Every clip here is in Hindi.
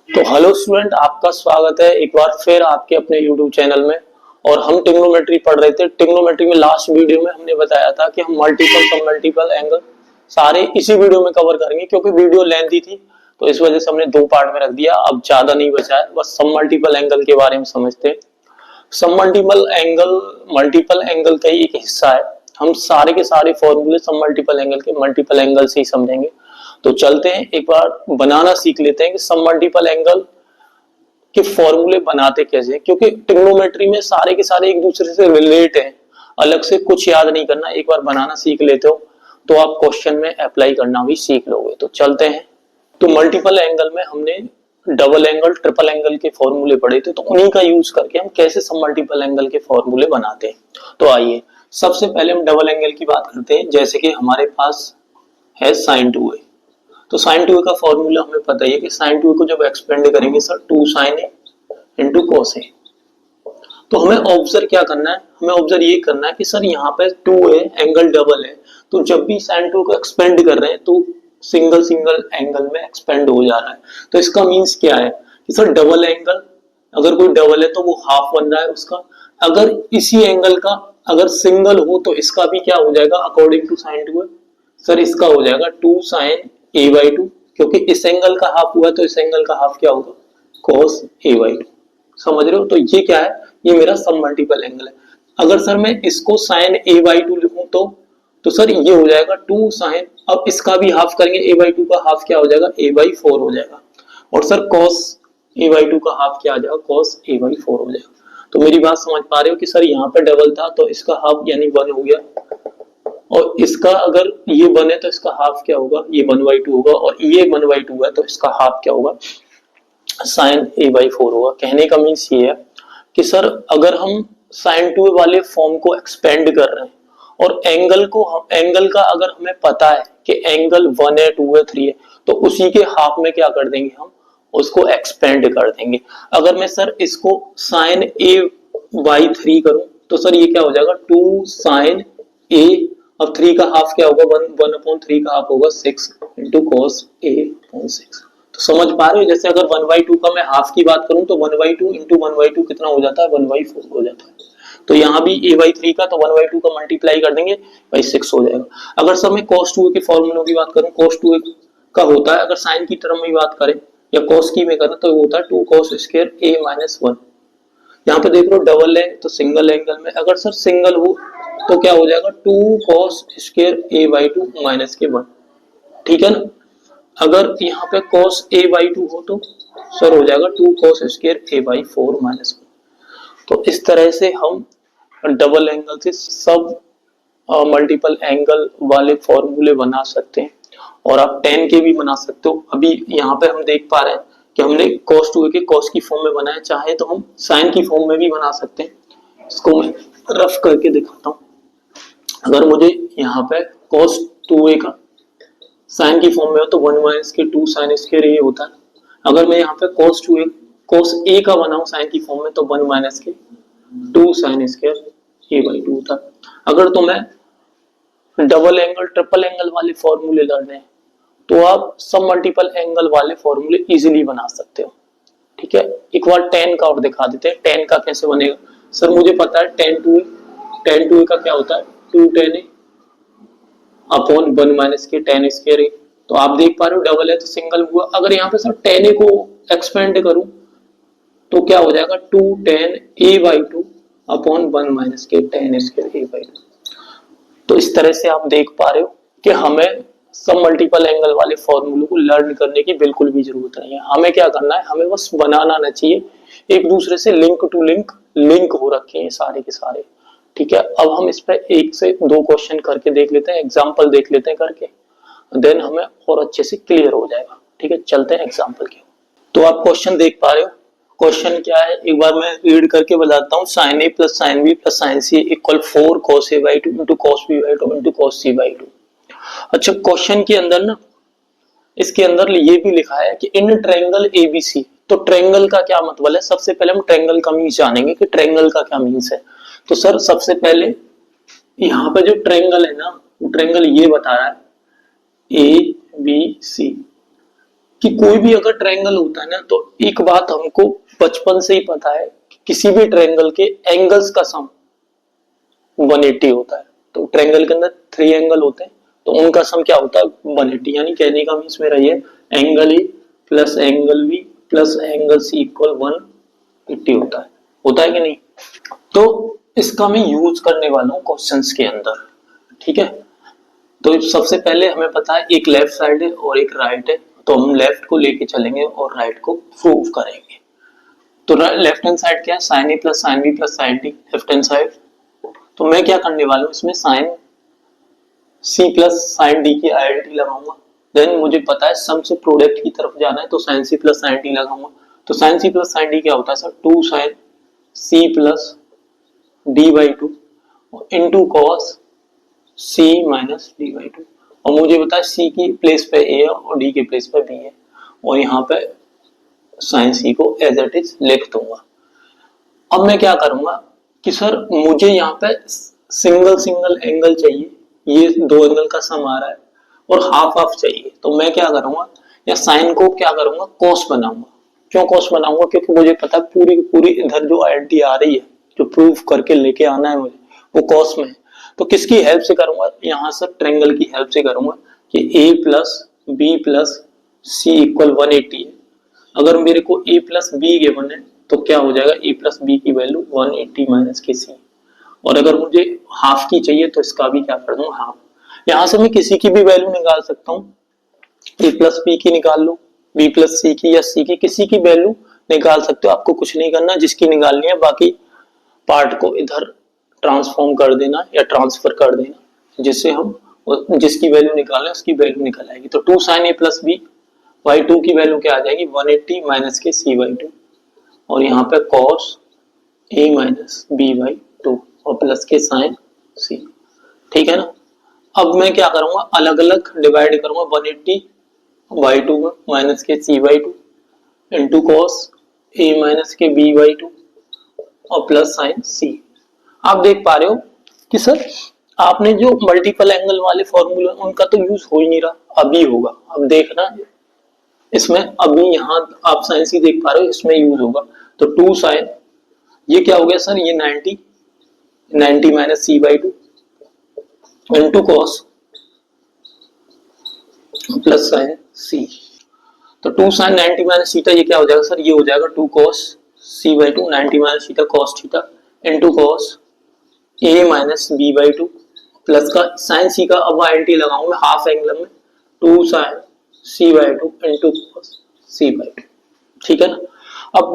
तो हेलो स्टूडेंट, आपका स्वागत है एक बार फिर आपके अपने यूट्यूब चैनल में। और हम ट्रिग्नोमेट्री पढ़ रहे थे। ट्रिग्नोमेट्री में लास्ट वीडियो में हमने बताया था कि हम मल्टीपल सब मल्टीपल एंगल सारे इसी वीडियो में कवर करेंगे, क्योंकि वीडियो लेंथी थी तो इस वजह से हमने दो पार्ट में रख दिया। अब ज्यादा नहीं बचा है, बस सब मल्टीपल एंगल के बारे में समझते हैं। सब मल्टीपल एंगल का ही एक हिस्सा है। हम सारे के सारे फॉर्मूले सब मल्टीपल एंगल के मल्टीपल एंगल से ही समझेंगे। तो चलते हैं एक बार बनाना सीख लेते हैं कि सब मल्टीपल एंगल के फॉर्मूले बनाते कैसे हैं, क्योंकि ट्रिग्नोमेट्री में सारे के सारे एक दूसरे से रिलेट हैं। अलग से कुछ याद नहीं करना, एक बार बनाना सीख लेते हो तो आप क्वेश्चन में अप्लाई करना भी सीख लोगे। तो चलते हैं। तो मल्टीपल एंगल में हमने डबल एंगल ट्रिपल एंगल के फॉर्मूले पढ़े थे, तो उन्हीं का यूज करके हम कैसे सब मल्टीपल एंगल के फॉर्मूले बनाते हैं। तो आइए सबसे पहले हम डबल एंगल की बात करते हैं। जैसे कि हमारे पास है sin 2a, तो sin 2a का फॉर्मूला हमें पता ही है कि sin 2a को जब एक्सपेंड करेंगे sir 2 sin a into cos a। तो हमें ऑब्जर्व क्या करना है, हमें ऑब्जर्व ये करना है कि सर यहाँ पे 2a एंगल डबल है, तो जब भी sin 2 को एक्सपेंड कर रहे हैं तो सिंगल सिंगल एंगल में एक्सपेंड हो जा रहा है। तो इसका मीन्स क्या है कि सर डबल एंगल अगर कोई डबल है तो वो हाफ बन रहा है उसका। अगर इसी एंगल का अगर सिंगल हो तो इसका भी क्या हो जाएगा according to sin 2a, sir इसका हो जाएगा 2 sin a/2, क्योंकि इस एंगल का हाफ हुआ तो इस एंगल का हाफ क्या होगा cos a/2। समझ रहे हो? तो ये क्या है, ये मेरा सब मल्टीपल एंगल है। अगर सर मैं इसको sin a/2 लिखूं तो सर ये हो जाएगा 2 sin, अब इसका भी हाफ करेंगे a/2 का हाफ क्या हो जाएगा a/4 हो जाएगा। और सर cos a/2 का हाफ क्या आ जाएगा cos a/4 हो जाएगा। तो मेरी बात समझ पा रहे हो कि सर यहाँ पे डबल था तो इसका हाफ यानी 1 हो गया, और इसका अगर ये 1 है तो इसका हाफ क्या होगा, ये 1/2 होगा, और ये 1/2 है तो इसका हाफ क्या होगा sin a/4 होगा। कहने का मीन्स ये है कि सर अगर हम sin 2 वाले फॉर्म को एक्सपेंड कर रहे हैं और एंगल का अगर हमें पता है कि एंगल 1 है 2 है 3 है, तो उसी के हाफ में क्या कर देंगे हम उसको एक्सपेंड कर देंगे। अगर मैं सर इसको sin a/3 करूं तो सर ये क्या हो जाएगा 2 sin a, अब 3 का हाफ क्या होगा 1/3 का हाफ होगा 6 इंटू cos a/6। तो समझ पा रहे हो, जैसे अगर 1/2 का मैं हाफ की बात करूं तो 1/2 इंटू 1/2 कितना हो जाता है 1/4 हो जाता है। तो यहाँ भी a/3 का तो 1/2 का मल्टीप्लाई कर देंगे बाई 6 हो जाएगा। अगर सर मैं cos 2a के फॉर्मूलों की बात करूं, cos 2a का होता है, अगर साइन की टर्म में बात करें या cos की में करें तो वो होता है 2 cos स्क्वायर a-1। यहाँ पे देख लो डबल है तो सिंगल एंगल में अगर सर सिंगल हो तो क्या हो जाएगा 2 cos स्क्वायर a/2 माइनस के 1। ठीक है ना। अगर यहाँ पे cos a/2 हो तो सर हो जाएगा 2 cos स्क्वायर a/4 माइनस 1। तो इस तरह से हम डबल एंगल से सब मल्टीपल एंगल वाले फॉर्मूले बना सकते हैं, और आप टेन के भी बना सकते हो। अभी यहाँ पे हम देख पा रहे हैं कि हमने cos 2a के cos की फॉर्म में बनाया, चाहे तो हम sin की फॉर्म में भी बना सकते हैं। इसको मैं रफ करके दिखाता हूँ। अगर मुझे यहाँ पे cos 2a का sin की फॉर्म में हो तो 1 माइनस के 2 sin स्क्वायर a होता है। अगर मैं यहाँ पे cos a का बनाऊं sin की फॉर्म में तो 1 माइनस के 2 sin स्क्वायर a/2 होता है। अगर तो मैं डबल एंगल ट्रिपल एंगल वाले फॉर्मूले लड़ने हैं तो आप सब मल्टीपल एंगल वाले फॉर्मूले इजीली बना सकते हो। ठीक है, एक बार tan का और दिखा देते हैं। tan का कैसे बनेगा, सर मुझे पता है tan 2a का क्या होता है 2 tan a अपॉन 1 माइनस के tan स्क्वायर a। तो आप देख पा रहे हो डबल है तो सिंगल हुआ। अगर यहाँ पे सर tan a को एक्सपेंड करूं तो क्या हो जाएगा 2 tan a/2 अपॉन 1 माइनस के tan स्क्वायर a/2। तो इस तरह से आप देख पा रहे हो कि हमें सब मल्टीपल एंगल वाले फॉर्मूलों को लर्न करने की बिल्कुल भी जरूरत नहीं है। हमें क्या करना है, हमें बस बनाना आना चाहिए। एक दूसरे से लिंक टू लिंक हो रखे हैं सारे के सारे। ठीक है, अब हम इस पे एक से दो क्वेश्चन करके देख लेते हैं, एग्जाम्पल देख लेते हैं करके, देन हमें और अच्छे से क्लियर हो जाएगा। ठीक है, चलते हैं एग्जाम्पल के। तो आप क्वेश्चन देख पा रहे हो, क्वेश्चन क्या है एक बार मैं रीड करके बताता हूँ। sin a plus sin b plus sin c equal 4 cos a/2 into cos b/2 into cos c/2। अच्छा, क्वेश्चन के अंदर ना इसके अंदर ये भी लिखा है कि इन ट्रायंगल ABC। तो ट्रायंगल का क्या मतलब है, सबसे पहले हम ट्रायंगल का मीन्स जानेंगे कि ट्रायंगल का क्या मीन्स है। तो सर सबसे पहले यहाँ पे जो ट्रायंगल है ना, वो ट्रायंगल ये बता रहा है ABC। कि कोई भी अगर ट्रायंगल होता है ना, तो एक बात हमको बचपन से ही पता है कि किसी भी ट्रायंगल के एंगल्स का सम 180 होता है। तो ट्रायंगल के अंदर 3 एंगल होते हैं, तो उनका सम क्या होता है 180। यानी कहने का मीन्स मेरा ये angle A plus angle B plus angle C equal 180 होता है कि नहीं। तो इसका मैं यूज करने वाला हूँ क्वेश्चंस के अंदर, ठीक है। तो सबसे पहले हमें पता है एक लेफ्ट साइड है और एक राइट है, तो हम लेफ्ट को लेके चलेंगे और राइट को प्रूव करेंगे। तो लेफ्ट हैंड साइड क्या है, sine A plus sine B plus sine D left hand side. तो मैं क्या करने वाला हूँ, इसमें sine C plus sine D की आइडेंटिटी लगाऊंगा। देन मुझे पता है सम से प्रोडक्ट की तरफ जाना है, तो sine C plus sine D लगाऊंगा। तो sine C plus sine D क्या होता है sir, 2 sine C plus D by 2 into cos C minus D by 2। और मुझे पता है सी की प्लेस पे ए है और डी के प्लेस पे बी है, और यहाँ पे साइन सी को एज इट इज लिख दूंगा। अब मैं क्या करूंगा कि सर मुझे यहाँ पे सिंगल एंगल चाहिए, ये 2 एंगल का सम आ रहा है, और हाफ हाफ चाहिए। तो मैं क्या करूंगा, या साइन को क्या करूंगा कॉस बनाऊंगा। क्यों कॉस बनाऊंगा, क्योंकि मुझे पता है पूरी की पूरी इधर जो आइडेंटिटी आ रही है, जो प्रूफ करके लेके आना है मुझे, वो कॉस में है। तो किसकी हेल्प से करूंगा, यहाँ से ट्रायंगल की हेल्प से करूंगा कि a plus B plus C equal 180 है। अगर मेरे को a प्लस बी गिवन है तो क्या हो जाएगा, a प्लस बी की वैल्यू 180 माइनस के सी। और अगर मुझे हाफ की चाहिए तो इसका भी क्या कर दूंगा हाफ। यहाँ से मैं किसी की भी वैल्यू निकाल सकता हूँ, a प्लस बी की निकाल लो, b प्लस सी की या c की, किसी की वैल्यू निकाल सकते हो। आपको कुछ नहीं करना, जिसकी निकालनी है बाकी पार्ट को इधर ट्रांसफॉर्म कर देना या ट्रांसफर कर देना, जिससे हम जिसकी वैल्यू निकालें उसकी वैल्यू निकल आएगी। तो 2 sine A plus B by 2 की वैल्यू क्या आ जाएगी 180 माइनस के सी बाई 2, और यहाँ पे cos A minus B by 2 और प्लस के साइन सी, ठीक है ना। अब मैं क्या करूंगा, अलग अलग डिवाइड करूंगा 180 बाई 2 में माइनस के C by 2 into cos A minus के बी बाई 2 और प्लस साइन सी। आप देख पा रहे हो कि सर आपने जो मल्टीपल एंगल वाले फॉर्मूले उनका तो यूज हो ही नहीं रहा, अभी होगा। अब देखना इसमें, अभी यहाँ आप साइन सी देख पा रहे हो, इसमें यूज होगा। तो 2 साइन, ये क्या हो गया सर, ये 90 minus C by 2 into cos plus sine C. तो 2 साइन 90 माइनस थीटा, ये क्या हो जाएगा सर, ये हो जाएगा 2 cos C by 2 90 minus theta cos theta into cos A minus B by 2 plus का साइन सी का, अब आइडेंटिटी लगाऊंगा मैं हाफ एंगल में, 2 sine C by 2 into cos C by 2, ठीक है ना। अब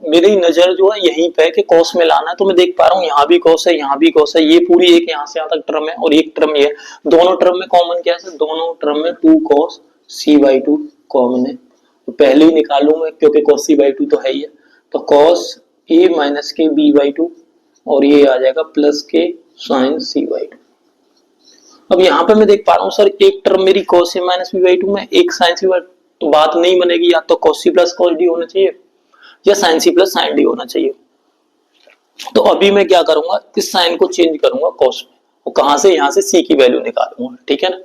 मेरी नजर जो है यहीं पे है कि कॉस में लाना है, तो मैं देख पा रहा हूँ यहाँ भी कॉस है, यहाँ भी कॉस है, ये पूरी एक यहाँ से यहाँ तक टर्म है और एक टर्म ये, दोनों टर्म में कॉमन क्या है, दोनों टर्म में 2 कॉस सी बाई 2 कॉमन है। तो पहले ही निकालू मैं, क्योंकि कॉस सी बाई 2 तो है ही है। तो कॉस ए माइनस के बी बाई 2 और ये आ जाएगा प्लस के साइन सी बाई 2। अब यहाँ पे मैं देख पा रहा हूँ सर एक टर्म मेरी cos a minus B by 2 में, एक साइन सी बाई, तो बात नहीं बनेगी, या तो cos c plus cos d होना चाहिए या sine C plus sine D होना चाहिए। तो अभी मैं क्या करूंगा, इस साइन को चेंज करूंगा cos में, और कहां से, यहाँ से c की वैल्यू निकालूंगा, ठीक है ना।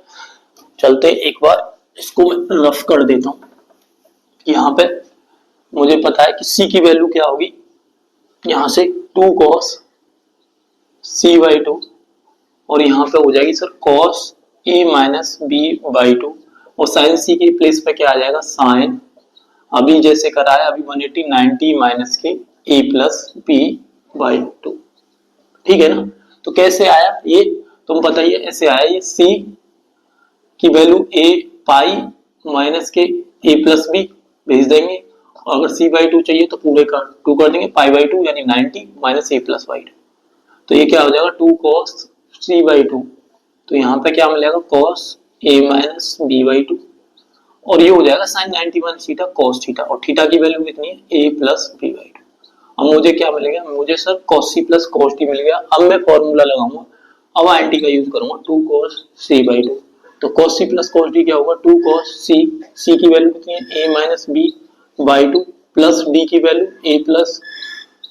चलते एक बार इसको मैं रफ कर देता हूँ। यहाँ पे मुझे पता है कि c की वैल्यू क्या होगी, यहाँ से 2 cos c बाई 2 और यहाँ पे हो जाएगी sir cos a minus B by 2 और साइन सी के प्लेस पे क्या आ जाएगा साइन, अभी जैसे कराया अभी 180 90 माइनस के a प्लस बी बाई 2, ठीक है ना। तो कैसे आया ये तुम बताइए, ऐसे आया, ये c की वैल्यू a पाई माइनस के a प्लस बी भेज देंगे, और अगर c बाई 2 चाहिए तो पूरे का 2 कर देंगे, पाई बाई 2 यानी 90 माइनस a प्लस बाई 2। तो ये क्या हो जाएगा 2 cos c बाई 2, तो यहाँ पे क्या मिलेगा cos a minus b by 2 और ये हो जाएगा sin 90 minus theta cos theta, और थीटा की वैल्यू कितनी है a प्लस b बाई 2। अब मुझे क्या मिलेगा, मुझे sir cos c plus cos t मिल गया। अब मैं फॉर्मूला लगाऊंगा, अब आईएनटी का यूज करूंगा 2 cos c बाई 2, तो cos c plus cos d क्या होगा 2 cos c की वैल्यू कितनी है a minus b by 2 plus d की value a plus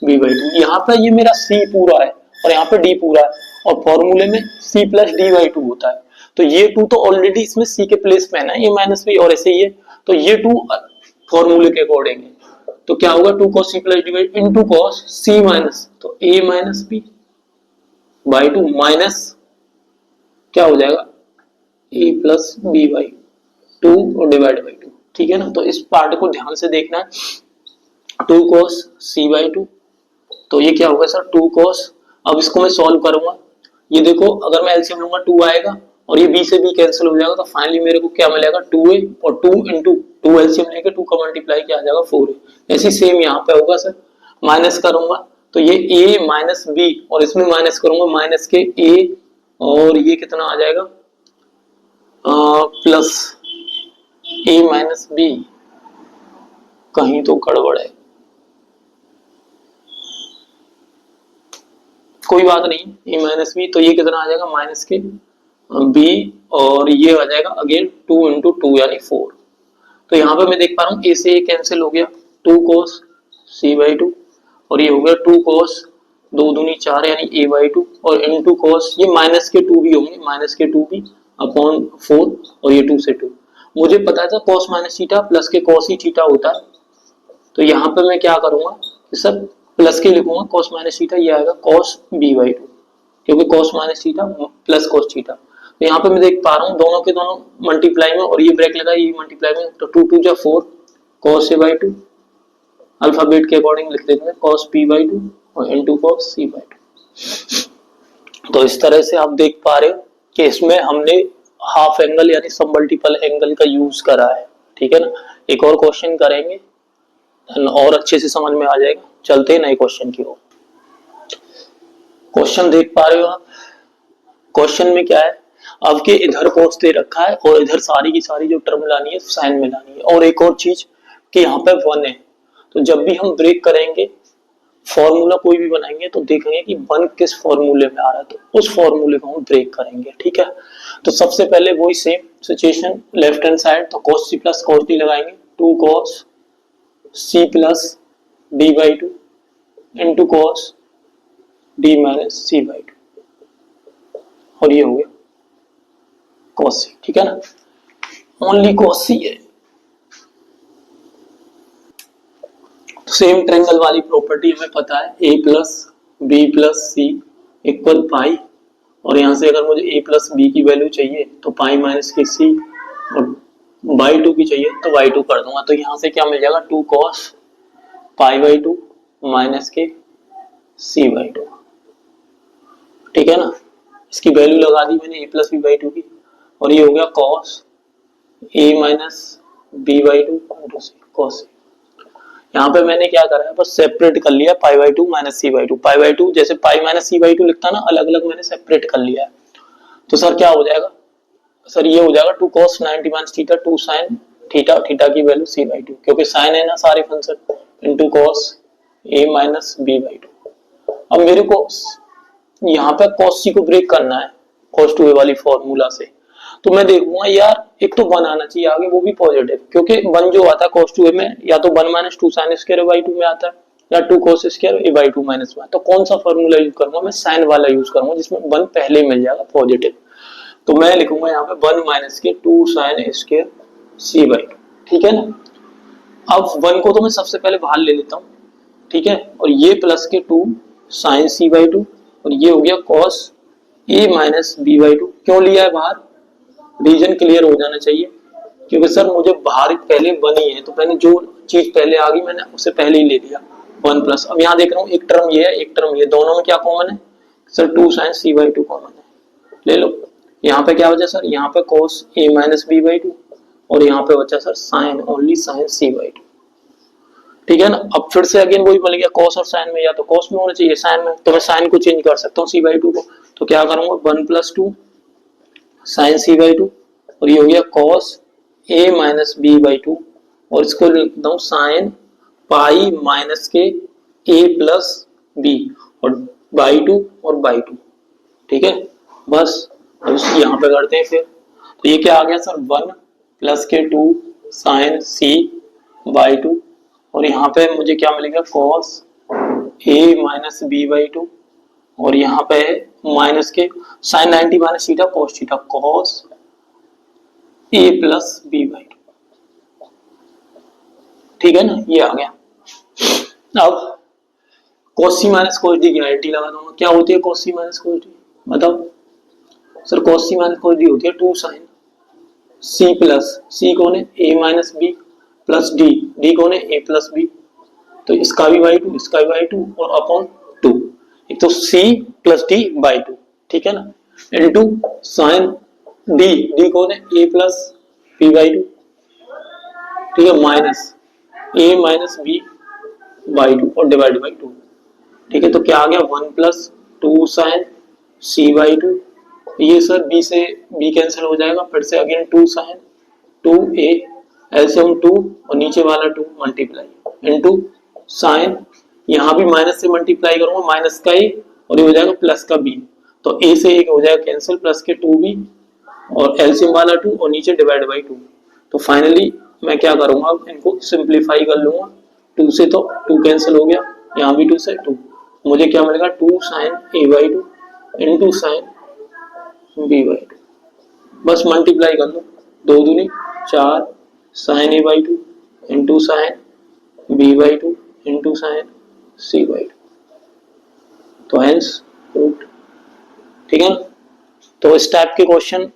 b by 2। यहाँ पे ये मेरा c पूरा है और यहाँ पे d पूरा है, और फॉर्मूले में c प्लस d बाई 2 होता है। तो ये 2 तो ऑलरेडी इसमें c के प्लेस में है ना, a माइनस बी, और ऐसे ये तो ये 2 फॉर्मूले के अकॉर्डिंग है, तो क्या होगा 2 cos c plus D into cos c minus, तो a minus B by 2 minus क्या हो जाएगा a प्लस बी बाई 2 और डिवाइड बाई 2, ठीक है ना। तो इस पार्ट को ध्यान से देखना है, 2 cos c बाई 2, तो ये क्या होगा सर 2 cos, अब इसको मैं सॉल्व करूंगा, ये देखो अगर मैं एलसीएम लूंगा 2 आएगा और ये b से b कैंसिल हो जाएगा, तो फाइनली मेरे को क्या मिलेगा 2a और 2 इंटू 2 एलसीएम लेके 2 का मल्टीप्लाई क्या आ जाएगा 4a। ऐसे सेम यहाँ पे होगा सर, माइनस करूंगा तो ये a माइनस बी और इसमें माइनस करूंगा माइनस के a और ये कितना आ जाएगा प्लस a माइनस बी, कहीं तो गड़बड़ है, कोई बात नहीं, a माइनस बी, तो ये कितना आ जाएगा माइनस के b और ये आ जाएगा अगेन 2 इंटू 2 यानी 4। तो यहाँ पे मैं देख पा रहा हूँ a से a कैंसिल हो गया, 2 cos c बाई 2 और ये हो गया 2 cos 2 दूनी 4 यानी a बाई 2 और इंटू cos ये माइनस के 2 भी होंगे, माइनस के 2 भी अपॉन 4 और ये 2 से 2। मुझे पता था cos माइनस थीटा प्लस के cos ही थीटा होता है, तो यहाँ पे मैं क्या करूंगा सब प्लस के लिखूंगा, cos माइनस थीटा ये आएगा cos b बाई 2, क्योंकि cos minus theta plus cos theta. तो यहाँ पे मैं देख पा रहा हूँ दोनों के दोनों मल्टीप्लाई में और ये ब्रेक लगा ये मल्टीप्लाई में, तो 2 2 जा 4 cos a बाई 2, अल्फाबेट के अकॉर्डिंग लिख देते हैं cos b बाई 2 और इनटू cos c बाई 2। तो इस तरह से आप देख पा रहे हो कि इसमें हमने हाफ एंगल यानी सब मल्टीपल एंगल का यूज करा है, ठीक है ना। एक और क्वेश्चन करेंगे और अच्छे से समझ में आ जाएगा। चलते हैं नए क्वेश्चन की ओर। क्वेश्चन देख पा रहे हो आप, क्वेश्चन में क्या है, अब के इधर cos दे रखा है और इधर सारी की सारी जो टर्म लानी है साइन में लानी है, और एक और चीज कि यहाँ पे 1 है, तो जब भी हम ब्रेक करेंगे फॉर्मूला कोई भी बनाएंगे तो देखेंगे कि 1 किस फॉर्मूले में आ रहा है, तो उस फॉर्मूले को हम ब्रेक करेंगे, ठीक है। तो सबसे पहले वही same situation, left hand side तो cos c plus cos d लगाएंगे, 2 cos c plus d by 2 into cos d minus c by 2 और ये हो गया cos c, ठीक है ना, ओनली cos c है। सेम ट्रायंगल वाली प्रॉपर्टी हमें पता है, a plus B plus C equal pi, और यहां से अगर मुझे a प्लस बी की वैल्यू चाहिए तो पाई माइनस के c और बाई 2 की चाहिए तो बाई 2 कर दूंगा, तो यहां से क्या मिल जाएगा 2 cos पाई बाई 2 माइनस के c बाई 2, ठीक है ना। इसकी वैल्यू लगा दी मैंने a प्लस बी बाई 2 की और ये हो गया cos a minus B by 2 cos। यहाँ पे मैंने क्या करा है बस सेपरेट कर लिया pi by 2 minus C by 2, pi by 2 जैसे पाई माइनस सी बाई 2 लिखता ना अलग अलग मैंने सेपरेट कर लिया है। तो सर क्या हो जाएगा, सर ये हो जाएगा 2 cos 90 minus theta 2 sin theta, theta की वैल्यू सी बाई 2 क्योंकि साइन है ना सारे function, into cos a minus B by 2। अब मेरे को यहाँ पे cos c को ब्रेक करना है cos 2a वाली फॉर्मूला से, तो मैं देखूंगा यार एक तो 1 आना चाहिए आगे, वो भी पॉजिटिव, क्योंकि 1 जो आता है cos 2a में या तो 1 माइनस 2 sin स्क्वायर बाई 2 में आता है या 2 cos square a by 2 minus 1। तो कौन सा फॉर्मूला यूज करूंगा मैं, साइन वाला यूज करूंगा जिसमें 1 पहले मिल जाएगा पॉजिटिव। तो मैं लिखूंगा यहाँ पे 1 माइनस के 2 sin स्क्वायर c बाई 2, ठीक है ना। अब 1 को तो मैं सबसे पहले बाहर ले लेता हूँ, ठीक है, और ये प्लस के 2 sin c बाई 2 और ये हो गया cos a minus b by 2। क्यों लिया है बाहर, रीजन क्लियर हो जाना चाहिए, क्योंकि सर मुझे बाहर पहले 1 ही है तो मैंने जो चीज पहले आ गई मैंने उससे पहले ही ले लिया 1 प्लस। अब यहाँ देख रहा हूँ एक टर्म ये है एक टर्म ये, दोनों में क्या कॉमन है sir 2 sin c by 2 common है, ले लो। यहाँ पे क्या बचा सर, यहाँ पे cos a minus b by 2 और यहाँ पे बचा sir sin only sin c by 2, ठीक है ना। अब फिर से अगेन वही मिल गया cos और sin में, या तो cos में होना चाहिए sin में, तो मैं sin को चेंज कर सकता हूँ c बाई 2 को, तो क्या करूंगा 1 प्लस 2 sin c बाई 2 और ये हो गया cos a minus b by 2 और इसको लिखता हूँ sin पाई माइनस के a प्लस b और बाई 2 और बाई 2, ठीक है। बस अब यहाँ पे करते हैं फिर, तो ये क्या आ गया सर 1 प्लस के 2 sin c बाई 2 और यहाँ पे मुझे क्या मिलेगा cos a minus b by 2 और यहाँ पे माइनस के sin 90 minus theta cos theta cos a plus b by 2, ठीक है ना, ये आ गया। अब cos c minus cos d की आईटी लगा दूंगा। क्या होती है cos c minus cos d, बताओ sir. cos c minus cos d होती है 2 sin c प्लस, c कौन है a minus b plus d, d कौन है a प्लस b, तो इसका भी बाई 2, इसका भी बाई 2 और अपॉन 2, एक तो c प्लस d बाई 2, ठीक है ना, इनटू साइन d, d कौन है a प्लस b बाई 2, ठीक है, minus a minus b by 2 और डिवाइड बाई 2, ठीक है। तो क्या आ गया 1 प्लस 2 साइन c बाई 2, ये सर b से b कैंसिल हो जाएगा, फिर से अगेन 2 साइन 2a एलसीएम 2 और नीचे वाला 2 मल्टीप्लाई इनटू साइन, यहां भी माइनस से मल्टीप्लाई करूंगा, माइनस का a और ये हो जाएगा प्लस का b, तो a से एक हो जाएगा कैंसिल, प्लस के 2b और एलसीएम वाला 2 और नीचे डिवाइड बाई 2। तो फाइनली मैं क्या करूंगा, इनको सिंप्लीफाई कर लूंगा, 2 से तो 2 कैंसिल हो गया, यहाँ भी 2 से 2, मुझे क्या मिलेगा 2 sine a by 2 into sine b by 2, बस मल्टीप्लाई कर लो, 2 दूनी 4 sine a by 2 into sine b by 2 into sine c by 2, तो हेंस रूट, ठीक है ना। तो इस टाइप के क्वेश्चन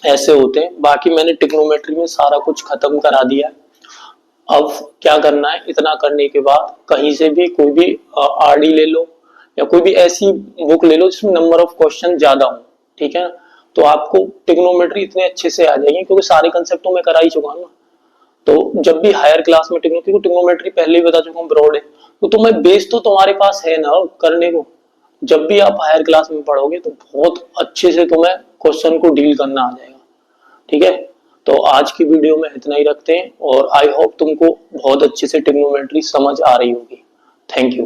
ऐसे होते हैं। बाकी मैंने ट्रिग्नोमेट्री में सारा कुछ खत्म करा दिया है। अब क्या करना है, इतना करने के बाद कहीं से भी कोई भी आरडी ले लो या कोई भी ऐसी बुक ले लो जिसमें नंबर ऑफ क्वेश्चन ज्यादा हो, ठीक है, तो आपको ट्रिग्नोमेट्री इतने अच्छे से आ जाएगी, क्योंकि सारे कंसेप्टों में करा ही चुका हूं ना। तो जब भी हायर क्लास में ट्रिग्नोमेट्री पहले ही बता चुका हूँ ब्रॉड है, तो तुम्हें बेस तो तुम्हारे पास है ना करने को। जब भी आप हायर क्लास में पढ़ोगे तो बहुत अच्छे से तुम्हें क्वेश्चन को डील करना आ जाएगा, ठीक है। तो आज की वीडियो में इतना ही रखते हैं और आई होप तुमको बहुत अच्छे से ट्रिग्नोमेट्री समझ आ रही होगी। Thank you.